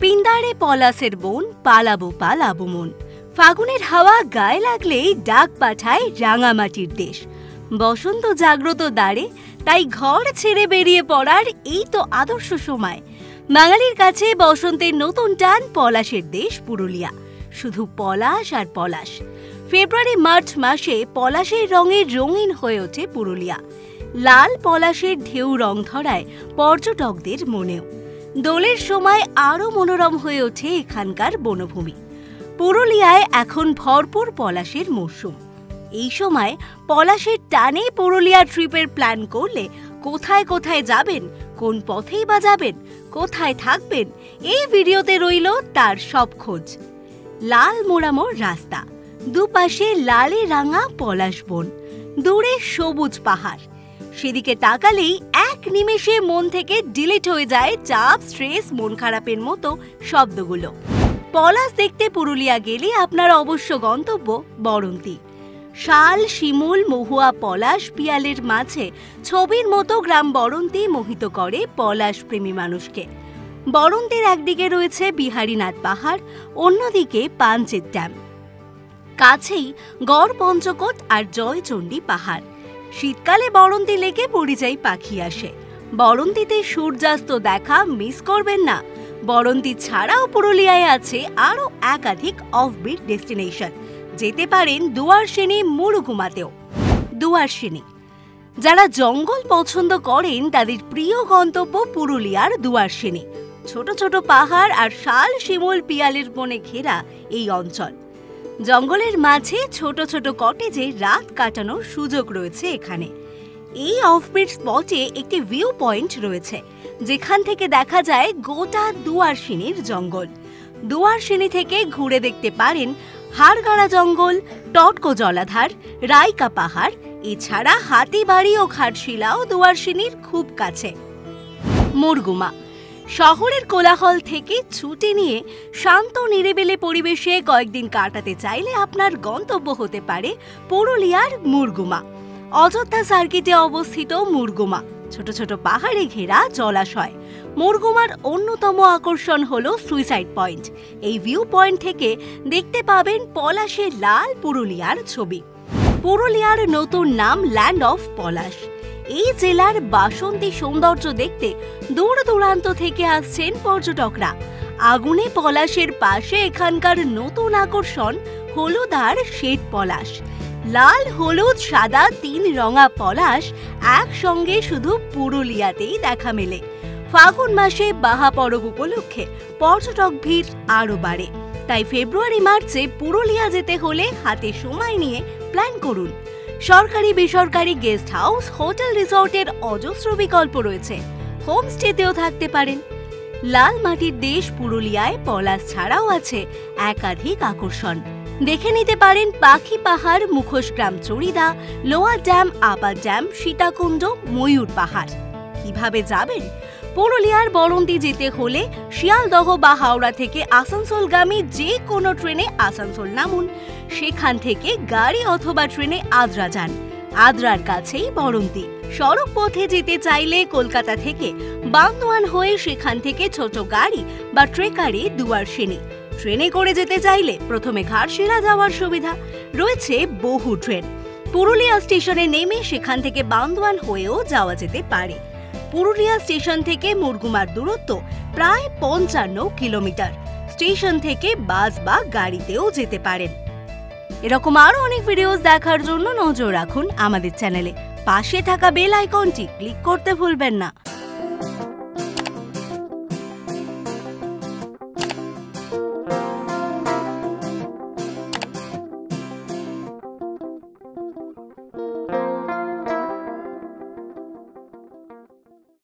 পিন্দারে পলাশের বোন পালাবো পালাবো মন। ফাগুনের হাওয়া গায়ে লাগলেই ডাক পাঠায় রাঙামাটির দেশ। বসন্ত জাগ্রত দ্বারে, তাই ঘর ছেড়ে বেরিয়ে পড়ার এই তো আদর্শ সময়। বাঙালির কাছে বসন্তের নতুন টান পলাশের দেশ পুরুলিয়া। শুধু পলাশ আর পলাশ। ফেব্রুয়ারি মার্চ মাসে পলাশের রঙে রঙিন হয়ে ওঠে পুরুলিয়া। লাল পলাশের ঢেউ রং ধরায় পর্যটকদের মনেও। দোলের সময় আরও মনোরম হয়ে ওঠে এখানকার বনভূমি। পুরুলিয়ায় এখন ভরপুর পলাশের মরশুম। এই সময় পলাশের টানে পুরুলিয়া ট্রিপের প্ল্যান করলে কোথায় কোথায় যাবেন, কোন পথেই বা যাবেন, কোথায় থাকবেন, এই ভিডিওতে রইল তার সব খোঁজ। লাল মোড়ামোড় রাস্তা, দুপাশে লালে রাঙা পলাশ বন, দূরে সবুজ পাহাড়। সেদিকে তাকালেই এক নিমেষে মন থেকে ডিলিট হয়ে যায় চাপ, স্ট্রেস, মন খারাপের মতো শব্দগুলো। পলাশ দেখতে পুরুলিয়া গেলে আপনার অবশ্য গন্তব্য বরন্তী। শাল, শিমুল, মহুয়া, পলাশ, পিয়ালের মাঝে ছবির মতো গ্রাম বরন্তী মোহিত করে পলাশ প্রেমী মানুষকে। বরন্তীর একদিকে রয়েছে বিহারীনাথ পাহাড়, অন্যদিকে পাঞ্চেত ড্যাম। কাছেই গড় পঞ্চকোট আর জয়চণ্ডী পাহাড়। শীতকালে বরন্তী লেকে পরিযায়ী পাখি আসে। বরন্তীতে সূর্যাস্ত দেখা মিস করবেন না। বরন্তী ছাড়াও পুরুলিয়ায় আছে আরও একাধিক অফবিট ডেস্টিনেশন। যেতে পারেন দুয়ারসেনি, মুরুগুমাতেও। দুয়ারসেনি, যারা জঙ্গল পছন্দ করেন তাদের প্রিয় গন্তব্য পুরুলিয়ার দুয়ারসেনি। ছোট ছোট পাহাড় আর শাল, শিমুল, পিয়ালের বনে ঘেরা এই অঞ্চল। জঙ্গলের মাঝে ছোট ছোট কটেজে রাত কাটানোর সুযোগ রয়েছে এখানে। এই অফবিট স্পটে একটি ভিউ পয়েন্ট রয়েছে, যেখান থেকে দেখা যায় গোটা দুয়ারসেনির জঙ্গল। দুয়ারসেনি থেকে ঘুরে দেখতে পারেন হাড়গাড়া জঙ্গল, টটকো জলাধার, রাইকা পাহাড়। এছাড়া হাতিবাড়ি ও ঘাটশিলাও দুয়ারসেনির খুব কাছে। মুরগুমা, শহরের কোলাহল থেকে ছুটি নিয়ে শান্ত নিরিবিলি পরিবেশে কয়েকদিন কাটাতে চাইলে আপনার গন্তব্য হতে পারে পুরুলিয়ার মুরগুমা। অযোধ্যা সার্কিটে অবস্থিত মুরগুমা ছোট ছোট পাহাড়ে ঘেরা জলাশয়। মুরগুমার অন্যতম আকর্ষণ হল সুইসাইড পয়েন্ট। এই ভিউ পয়েন্ট থেকে দেখতে পাবেন পলাশের লাল পুরুলিয়ার ছবি। পুরুলিয়ার নতুন নাম ল্যান্ড অফ পলাশ। এই জেলার বাসন্তী সৌন্দর্য দেখতে দূর দূরান্ত থেকে আসছেন পর্যটকরা। আগুনে পলাশের পাশে এখানকার নতুন আকর্ষণ হলুদার শ্বেত পলাশ। লাল, হলুদ, সাদা তিন রঙা পলাশ একসঙ্গে শুধু পুরুলিয়াতেই দেখা মেলে। ফাগুন মাসে বাহা পরব উপলক্ষে পর্যটক ভিড় আরও বাড়ে। তাই ফেব্রুয়ারি মার্চে পুরুলিয়া যেতে হলে হাতে সময় নিয়ে প্ল্যান করুন। সরকারি বেসরকারি গেস্ট হাউস, হোটেল, রিসর্টের অজস্র বিকল্প রয়েছে। হোমস্টেতেও থাকতে পারেন। লাল মাটির দেশ পুরুলিয়ায় পলাশ ছাড়াও আছে একাধিক আকর্ষণ। দেখে নিতে পারেন Pakhi Pahar, Mukhoshgram, Charida, lower dam, upper dam, Sitakund, Mayur Pahar. কিভাবে যাবেন? পুরুলিয়ার বরন্তী যেতে হলে শিয়ালদহ বা হাওড়া থেকে আসানসোলগামী যে কোনো ট্রেনে আসানসোল নামুন। সেখান থেকে গাড়ি অথবা ট্রেনে আদ্রা যান। আদ্রার কাছেই বরন্তী। সড়ক পথে যেতে চাইলে কলকাতা থেকে বান্দোয়ান হয়ে সেখান থেকে ছোট গাড়ি বা ট্রেকারে দুয়ারসেনি। ট্রেনে করে যেতে চাইলে প্রথমে ঘাটশিলা যাওয়ার সুবিধা রয়েছে। বহু ট্রেন পুরুলিয়া স্টেশনে নেমে সেখান থেকে বান্দোয়ান হয়েও যাওয়া যেতে পারে। পুরুলিয়া স্টেশন থেকে মুরগুমার দূরত্ব প্রায় 55 কিলোমিটার। স্টেশন থেকে বাস বা গাড়িতেও যেতে পারেন। এরকম আরো অনেক ভিডিওস দেখার জন্য নজর রাখুন আমাদের চ্যানেলে। পাশে থাকা বেল আইকনটি ক্লিক করতে ভুলবেন না।